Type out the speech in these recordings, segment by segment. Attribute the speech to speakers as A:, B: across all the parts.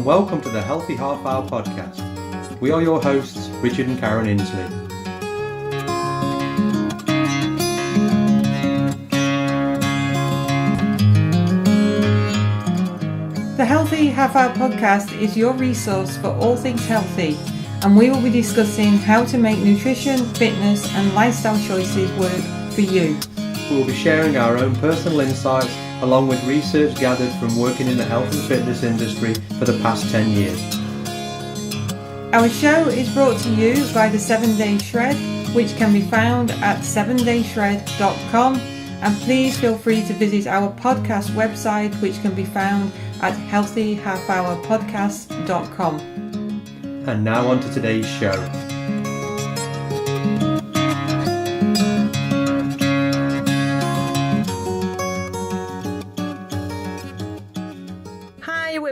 A: and welcome to the Healthy Half Hour podcast. We are your hosts, Richard and Karen Insley.
B: The Healthy Half Hour podcast is your resource for all things healthy, and we will be discussing how to make nutrition, fitness and lifestyle choices work for you.
A: We will be sharing our own personal insights along with research gathered from working in the health and fitness industry for the past 10 years.
B: Our show is brought to you by the 7 Day Shred, which can be found at 7dayshred.com, and please feel free to visit our podcast website, which can be found at healthyhalfhourpodcast.com.
A: And now on to today's show.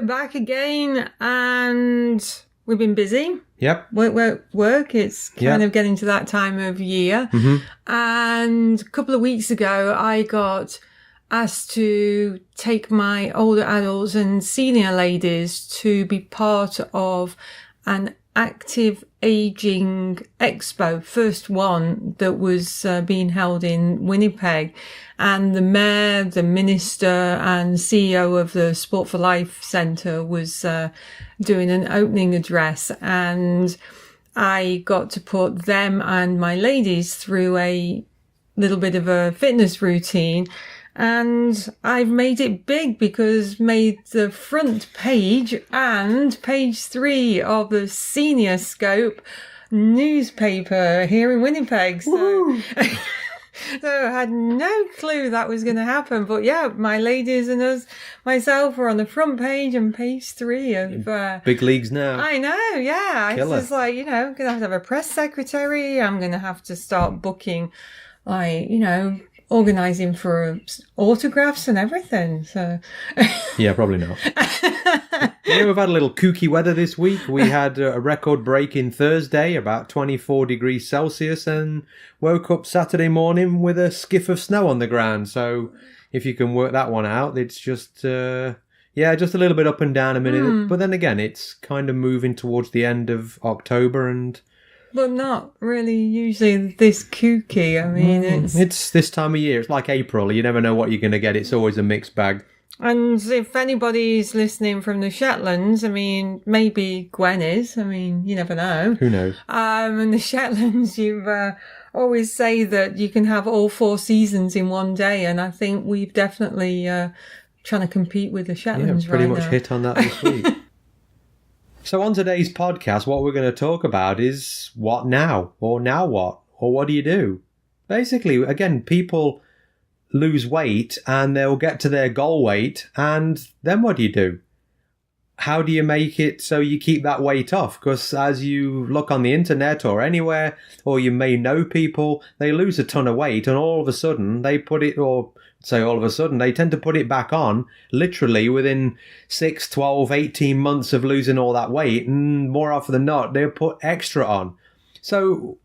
B: Back again, and we've been busy.
A: Yep.
B: Work. It's kind of getting to that time of year.
A: Mm-hmm.
B: And a couple of weeks ago, I got asked to take my older adults and senior ladies to be part of an active aging expo, first one that was being held in Winnipeg, and the mayor, the minister and CEO of the Sport for Life Centre was doing an opening address, and I got to put them and my ladies through a little bit of a fitness routine. And I've made it big because made the front page and page 3 of the Senior Scope newspaper here in Winnipeg. So, so I had no clue that was going to happen. But yeah, my ladies and myself were on the front page and page 3 of...
A: Big leagues now.
B: I know, yeah.
A: Killer.
B: It's just like, I'm going to have a press secretary. I'm going to have to start booking, organising for autographs and everything. So
A: yeah, probably not. Yeah, we've had a little kooky weather this week. We had a record-breaking Thursday, about 24 degrees Celsius, and woke up Saturday morning with a skiff of snow on the ground. So if you can work that one out, it's just, just a little bit up and down a minute. But then again, it's kind of moving towards the end of October and...
B: But not really usually this kooky. I mean,
A: it's this time of year. It's like April. You never know what you're going to get. It's always a mixed bag.
B: And if anybody's listening from the Shetlands, I mean, maybe Gwen is. I mean, you never know.
A: Who knows?
B: And the Shetlands, you always say that you can have all 4 seasons in one day. And I think we've definitely trying to compete with the Shetlands
A: pretty
B: right
A: much
B: now.
A: hit on that this week. So on today's podcast, what we're going to talk about is what now? Or now what? Or what do you do? Basically, again, people lose weight and they'll get to their goal weight, and then what do you do? How do you make it so you keep that weight off? Because as you look on the internet or anywhere, or you may know people, they lose a ton of weight and all of a sudden they put it, or say all of a sudden, they tend to put it back on literally within 6, 12, 18 months of losing all that weight. And more often than not, they'll put extra on. So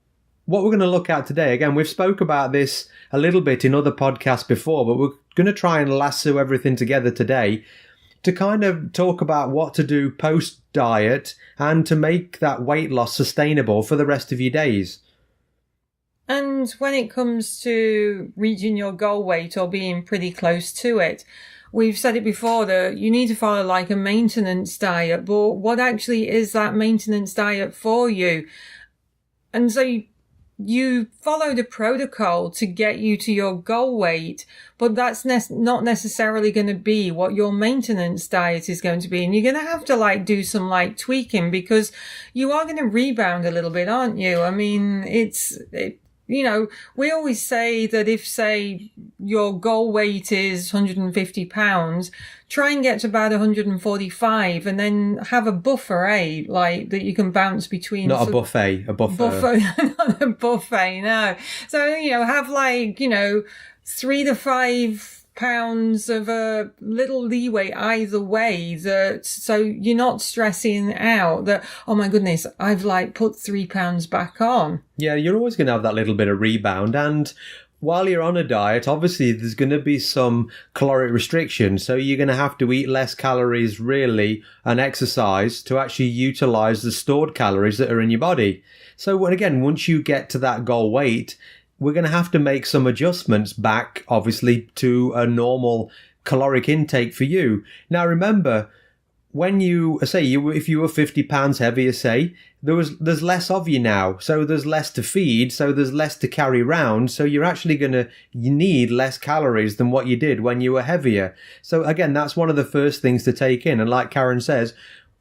A: what we're going to look at today, again, we've spoke about this a little bit in other podcasts before, but we're going to try and lasso everything together today to kind of talk about what to do post-diet and to make that weight loss sustainable for the rest of your days.
B: And when it comes to reaching your goal weight or being pretty close to it, we've said it before that you need to follow like a maintenance diet, but what actually is that maintenance diet for you? And so you follow the protocol to get you to your goal weight, but that's not necessarily going to be what your maintenance diet is going to be. And you're going to have to do some tweaking, because you are going to rebound a little bit, aren't you? I mean, we always say that if, say, your goal weight is 150 pounds, try and get to about 145 and then have a buffer, that you can bounce between.
A: Not a buffet, a buffer.
B: Not a buffet, no. So, have 3 to 5 pounds of a little leeway either way, so you're not stressing out that, oh my goodness, I've put 3 pounds back on.
A: Yeah, you're always going to have that little bit of rebound, and while you're on a diet, obviously there's going to be some caloric restriction. So you're going to have to eat less calories really and exercise to actually utilize the stored calories that are in your body. So once you get to that goal weight, we're going to have to make some adjustments back, obviously, to a normal caloric intake for you. Now, remember, when if you were 50 pounds heavier, there's less of you now. So there's less to feed. So there's less to carry around. So you're actually you need less calories than what you did when you were heavier. So again, that's one of the first things to take in. And like Karen says,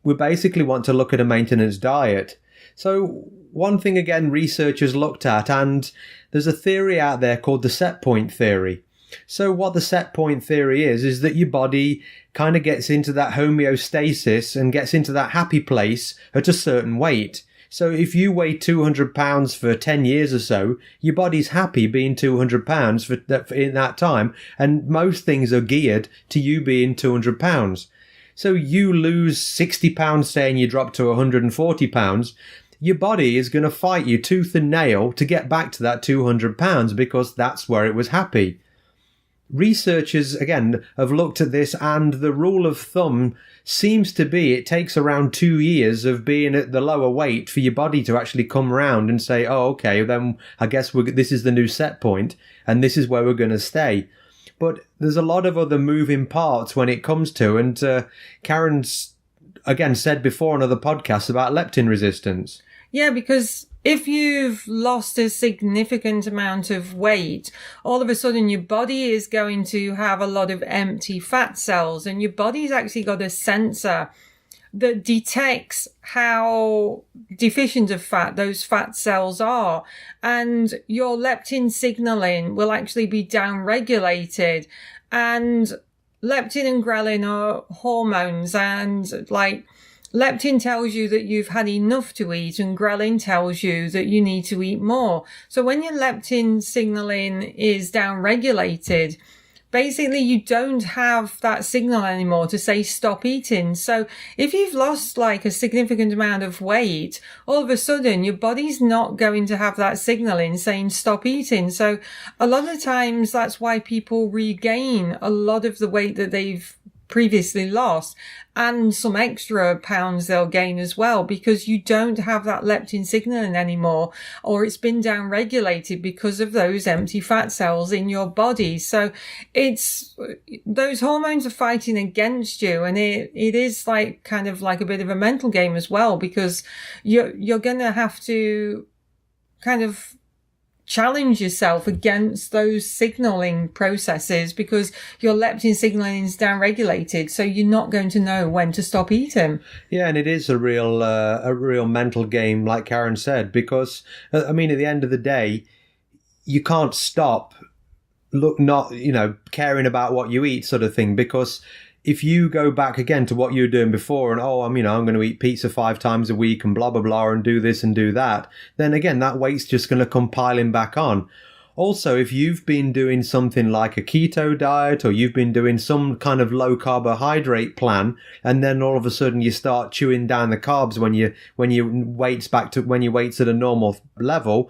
A: we basically want to look at a maintenance diet. So one thing, again, researchers looked at, and there's a theory out there called the set point theory. So what the set point theory is that your body kind of gets into that homeostasis and gets into that happy place at a certain weight. So if you weigh 200 pounds for 10 years or so, your body's happy being 200 pounds in that time. And most things are geared to you being 200 pounds. So you lose 60 pounds, say, and you drop to 140 pounds. Your body is going to fight you tooth and nail to get back to that 200 pounds because that's where it was happy. Researchers, again, have looked at this, and the rule of thumb seems to be it takes around 2 years of being at the lower weight for your body to actually come around and say, oh, okay, then I guess this is the new set point, and this is where we're going to stay. But there's a lot of other moving parts when it comes to, and Karen's, again, said before on other podcasts about leptin resistance.
B: Yeah, because if you've lost a significant amount of weight, all of a sudden your body is going to have a lot of empty fat cells, and your body's actually got a sensor that detects how deficient of fat those fat cells are. And your leptin signaling will actually be downregulated. And leptin and ghrelin are hormones, and leptin tells you that you've had enough to eat, and ghrelin tells you that you need to eat more. So when your leptin signaling is downregulated, basically you don't have that signal anymore to say stop eating. So if you've lost a significant amount of weight, all of a sudden your body's not going to have that signaling saying stop eating. So a lot of times that's why people regain a lot of the weight that they've previously lost, and some extra pounds they'll gain as well, because you don't have that leptin signaling anymore, or it's been downregulated because of those empty fat cells in your body. So it's those hormones are fighting against you, and it is kind of like a bit of a mental game as well, because you're going to have to kind of challenge yourself against those signaling processes, because your leptin signaling is downregulated, so you're not going to know when to stop eating.
A: Yeah, and it is a real mental game, like Karen said, because at the end of the day, you can't stop caring about what you eat, sort of thing, because if you go back again to what you were doing before and, I'm going to eat pizza 5 times a week and blah, blah, blah, and do this and do that, then again, that weight's just going to come piling back on. Also, if you've been doing something like a keto diet, or you've been doing some kind of low carbohydrate plan, and then all of a sudden you start chewing down the carbs when your weight's at a normal level,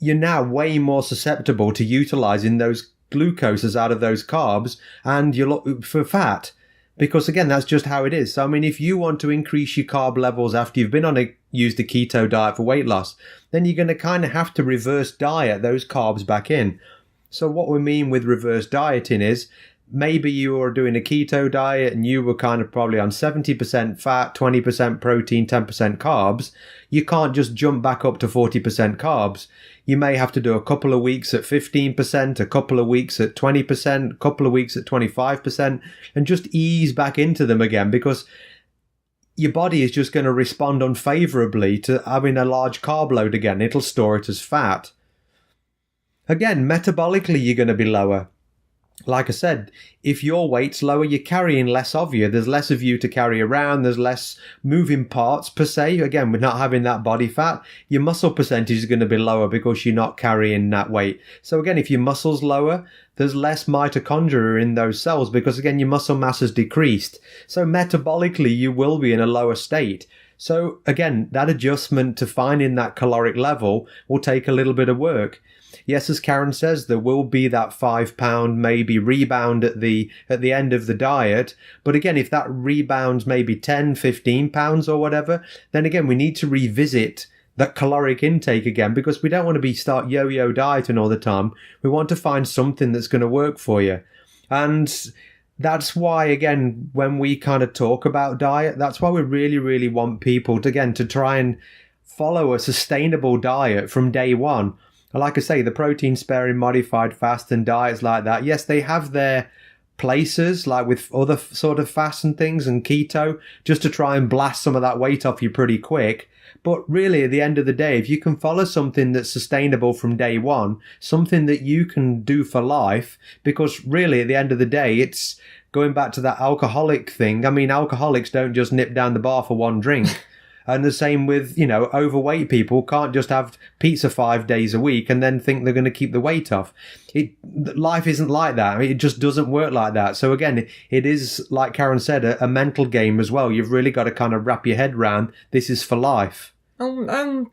A: you're now way more susceptible to utilizing those glucoses out of those carbs, and you look for fat, because again, that's just how it is. So if you want to increase your carb levels after you've been used a keto diet for weight loss, then you're going to kind of have to reverse diet those carbs back in. So what we mean with reverse dieting is, maybe you are doing a keto diet and you were kind of probably on 70% fat, 20% protein, 10% carbs. You can't just jump back up to 40% carbs. You may have to do a couple of weeks at 15%, a couple of weeks at 20%, a couple of weeks at 25%, and just ease back into them again, because your body is just going to respond unfavorably to having a large carb load again. It'll store it as fat. Again, metabolically, you're going to be lower. Like I said, if your weight's lower, you're carrying less of you. There's less of you to carry around. There's less moving parts per se. Again, with not having that body fat, your muscle percentage is going to be lower because you're not carrying that weight. So again, if your muscle's lower, there's less mitochondria in those cells because, again, your muscle mass has decreased. So metabolically, you will be in a lower state. So again, that adjustment to finding that caloric level will take a little bit of work. Yes, as Karen says, there will be that 5 pound maybe rebound at the end of the diet. But again, if that rebounds maybe 10, 15 pounds or whatever, then again, we need to revisit that caloric intake again, because we don't want to start yo-yo dieting all the time. We want to find something that's going to work for you. And that's why, again, when we kind of talk about diet, that's why we really, really want people to try and follow a sustainable diet from day one. Like I say, the protein sparing modified fast and diets like that, yes, they have their places, like with other sort of fast and things and keto, just to try and blast some of that weight off you pretty quick. But really, at the end of the day, if you can follow something that's sustainable from day one, something that you can do for life, because really, at the end of the day, it's going back to that alcoholic thing. I mean, alcoholics don't just nip down the bar for one drink. And the same with, overweight people can't just have pizza 5 days a week and then think they're going to keep the weight off. Life isn't like that. It just doesn't work like that. So again, it is, like Karen said, a mental game as well. You've really got to kind of wrap your head around this is for life.
B: No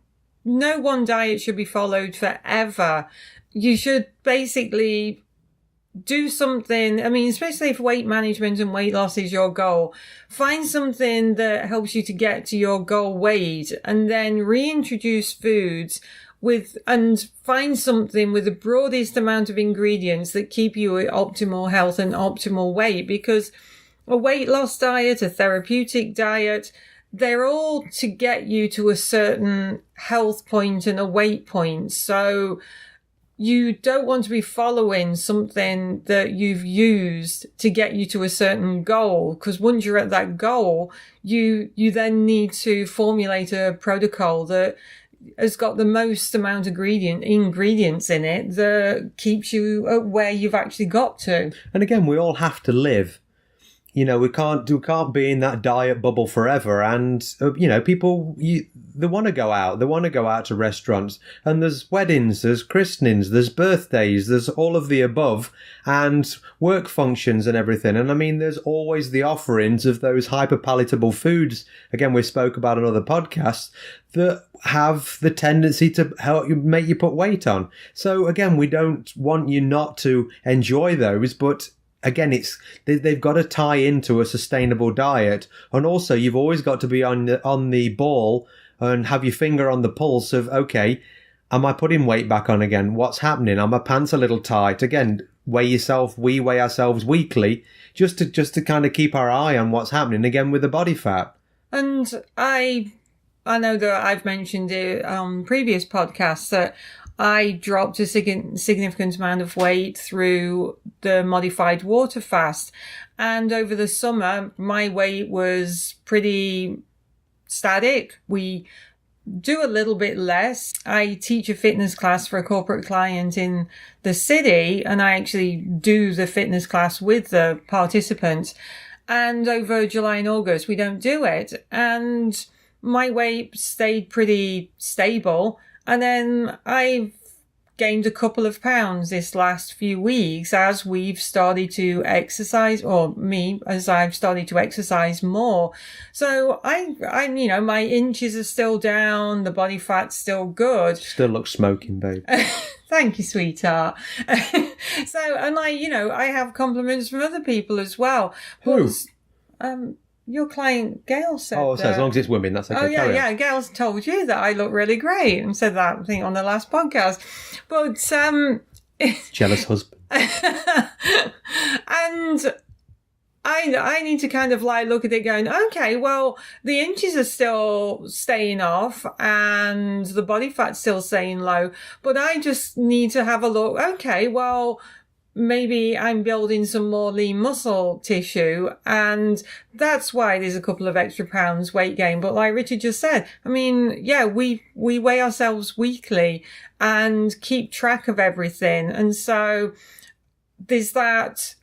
B: one diet should be followed forever. You should basically do something, especially if weight management and weight loss is your goal, find something that helps you to get to your goal weight and then reintroduce foods and find something with the broadest amount of ingredients that keep you at optimal health and optimal weight, because a weight loss diet, a therapeutic diet, they're all to get you to a certain health point and a weight point. So you don't want to be following something that you've used to get you to a certain goal, because once you're at that goal, you then need to formulate a protocol that has got the most amount of ingredients in it that keeps you at where you've actually got to.
A: And again, we all have to live. We can't be in that diet bubble forever. And, people, they want to go out. They want to go out to restaurants. And there's weddings, there's christenings, there's birthdays, there's all of the above, and work functions and everything. And there's always the offerings of those hyperpalatable foods, again, we spoke about on other podcasts, that have the tendency to help you, make you put weight on. So again, we don't want you not to enjoy those, but again, they've got to tie into a sustainable diet. And also, you've always got to be on the ball and have your finger on the pulse of, okay, am I putting weight back on again? What's happening? Are my pants a little tight? Again, we weigh ourselves weekly just to kind of keep our eye on what's happening again with the body fat.
B: And I know that I've mentioned it on previous podcasts that I dropped a significant amount of weight through the modified water fast. And over the summer, my weight was pretty static. We do a little bit less. I teach a fitness class for a corporate client in the city, and I actually do the fitness class with the participants. And over July and August, we don't do it. And my weight stayed pretty stable. And then I've gained a couple of pounds this last few weeks as we've started to exercise, or me, as I've started to exercise more. So I'm, my inches are still down, the body fat's still good.
A: Still looks smoking, babe.
B: Thank you, sweetheart. So, and I have compliments from other people as well.
A: Who?
B: Your client, Gail, said
A: so as long as it's women, that's okay.
B: Oh, yeah. Gail's told you that I look really great and said that, I think, on the last podcast. But,
A: jealous husband.
B: And I need to kind of look at it going, okay, well, the inches are still staying off and the body fat's still staying low, but I just need to have a look. Okay, well, maybe I'm building some more lean muscle tissue, and that's why there's a couple of extra pounds weight gain. But like Richard just said, we weigh ourselves weekly and keep track of everything. And so there's that,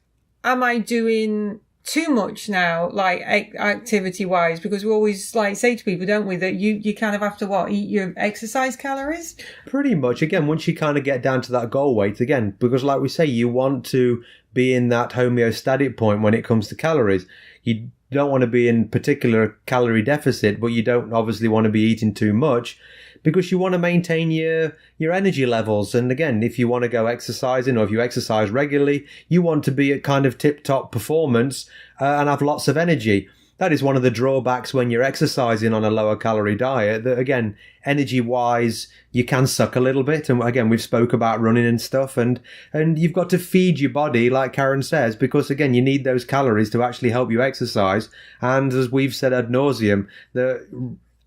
B: am I doing too much now, activity wise? Because we always say to people, don't we, that you kind of have to eat your exercise calories?
A: Pretty much. Again, once you kind of get down to that goal weight, again, because like we say, you want to be in that homeostatic point when it comes to calories. You don't want to be in particular calorie deficit, but you don't obviously want to be eating too much, because you want to maintain your energy levels. And again, if you want to go exercising, or if you exercise regularly, you want to be at kind of tip-top performance and have lots of energy. That is one of the drawbacks when you're exercising on a lower calorie diet, that again, energy wise, you can suck a little bit. And again, we've spoke about running and stuff, and you've got to feed your body, like Karen says, because again, you need those calories to actually help you exercise. And as we've said ad nauseum,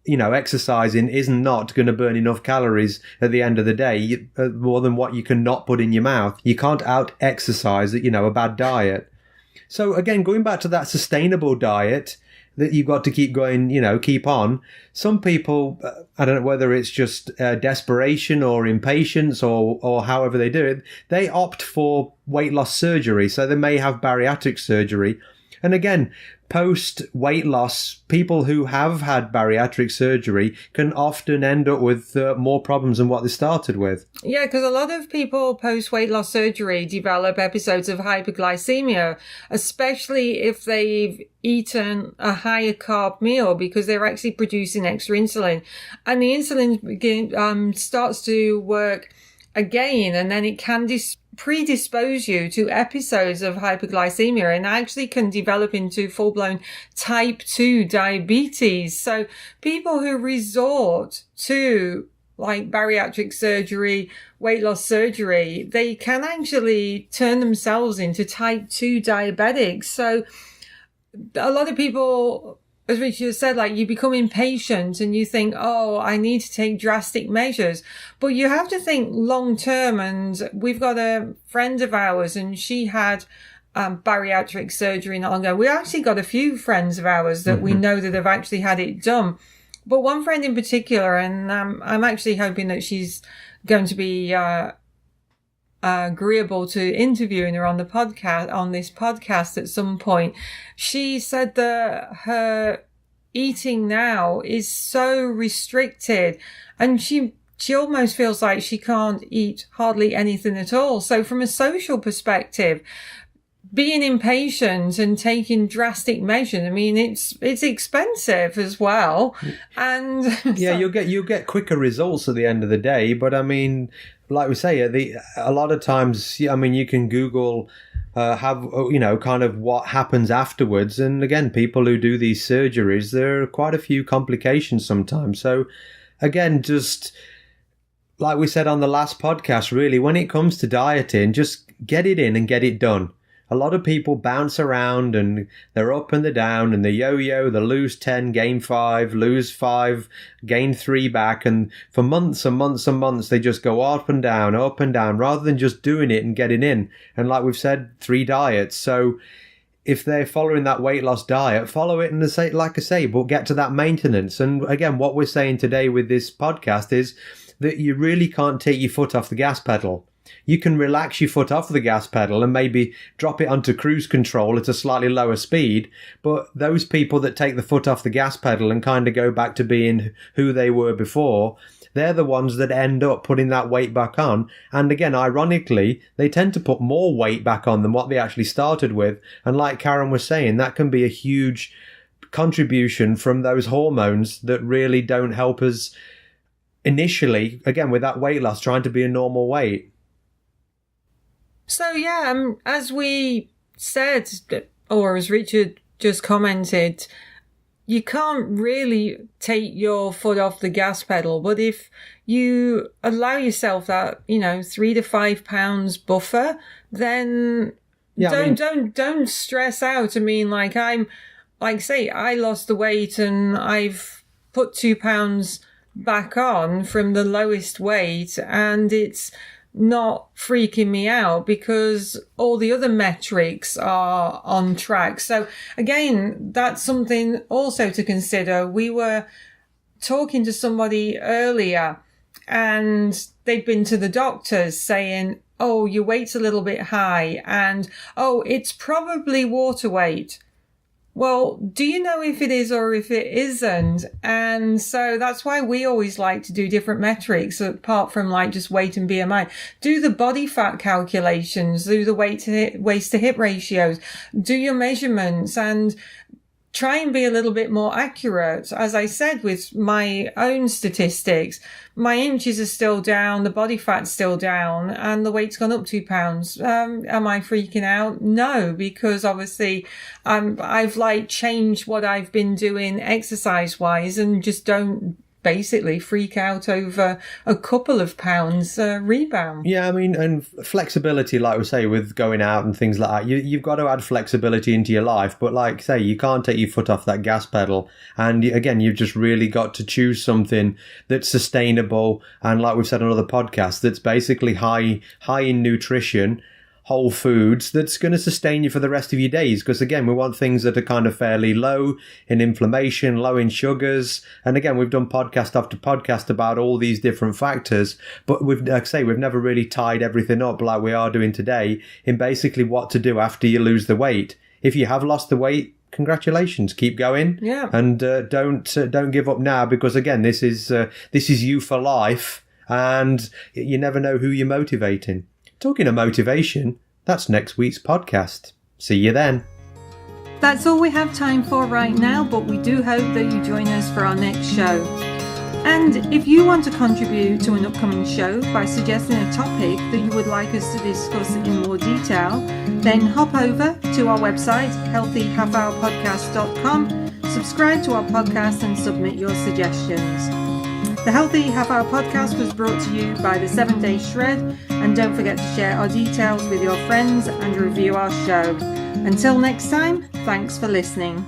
A: exercising is not going to burn enough calories at the end of the day, more than what you can not put in your mouth. You can't out exercise, a bad diet. So again, going back to that sustainable diet that you've got to keep going, keep on. Some people, I don't know whether it's just desperation or impatience or however they do it, they opt for weight loss surgery. So they may have bariatric surgery. And again, post weight loss, people who have had bariatric surgery can often end up with more problems than what they started with.
B: Yeah, because a lot of people post weight loss surgery develop episodes of hyperglycemia, especially if they've eaten a higher carb meal, because they're actually producing extra insulin. And the insulin starts to work again, and then it can predispose you to episodes of hyperglycemia, and actually can develop into full-blown type 2 diabetes. So people who resort to like bariatric surgery, weight loss surgery, they can actually turn themselves into type 2 diabetics. So a lot of people, as Richard said, like, you become impatient and you think, oh, I need to take drastic measures. But you have to think long term. And we've got a friend of ours, and she had bariatric surgery not long ago. We actually got a few friends of ours that we know that have actually had it done. But one friend in particular, and I'm actually hoping that she's going to be agreeable to interviewing her on the podcast, on this podcast at some point. She said that her eating now is so restricted, and she almost feels like she can't eat hardly anything at all. So from a social perspective, being impatient and taking drastic measures, I mean, it's expensive as well. And
A: yeah, you'll get quicker results at the end of the day. But I mean, like we say, a lot of times, I mean, you can Google kind of what happens afterwards. And again, people who do these surgeries, there are quite a few complications sometimes. So again, just like we said on the last podcast, really, when it comes to dieting, just get it in and get it done. A lot of people bounce around, and they're up and they're down, and they yo-yo, they lose 10, gain 5, lose 5, gain 3 back. And for months and months and months, they just go up and down, rather than just doing it and getting in. And like we've said, 3 diets. So if they're following that weight loss diet, follow it, and like I say, but get to that maintenance. And again, what we're saying today with this podcast is that you really can't take your foot off the gas pedal. You can relax your foot off the gas pedal and maybe drop it onto cruise control at a slightly lower speed. But those people that take the foot off the gas pedal and kind of go back to being who they were before, they're the ones that end up putting that weight back on. And again, ironically, they tend to put more weight back on than what they actually started with. And like Karen was saying, that can be a huge contribution from those hormones that really don't help us initially, again, with that weight loss, trying to be a normal weight.
B: So yeah, as we said, or as Richard just commented, you can't really take your foot off the gas pedal. But if you allow yourself that, 3 to 5 pounds buffer, then don't stress out. I mean, I lost the weight and I've put 2 pounds back on from the lowest weight, and it's not freaking me out because all the other metrics are on track. So again, that's something also to consider. We were talking to somebody earlier, and they'd been to the doctors saying, oh, your weight's a little bit high, and oh, it's probably water weight. Well, do you know if it is or if it isn't? And so that's why we always like to do different metrics apart from like just weight and BMI. Do the body fat calculations, do the waist to hip ratios, do your measurements, and try and be a little bit more accurate. As I said, with my own statistics, my inches are still down, the body fat's still down, and the weight's gone up 2 pounds. Am I freaking out? No, because obviously I've like changed what I've been doing exercise wise, and just don't basically freak out over a couple of pounds rebound.
A: Yeah, I mean, and flexibility, like we say, with going out and things like that, you've got to add flexibility into your life. But like say, you can't take your foot off that gas pedal. And again, you've just really got to choose something that's sustainable. And like we've said on other podcasts, that's basically high in nutrition, whole foods, that's going to sustain you for the rest of your days. Because again, we want things that are kind of fairly low in inflammation, low in sugars. And again, we've done podcast after podcast about all these different factors, but we've never really tied everything up like we are doing today in basically what to do after you lose the weight. If you have lost the weight, congratulations, keep going.
B: Yeah.
A: And don't give up now, because again, this is you for life, and you never know who you're motivating. Talking of motivation, that's next week's podcast. See you then.
B: That's all we have time for right now, but we do hope that you join us for our next show. And if you want to contribute to an upcoming show by suggesting a topic that you would like us to discuss in more detail, then hop over to our website, healthyhalfhourpodcast.com, subscribe to our podcast and submit your suggestions. The Healthy Half Hour Podcast was brought to you by the 7 Day Shred, and don't forget to share our details with your friends and review our show. Until next time, thanks for listening.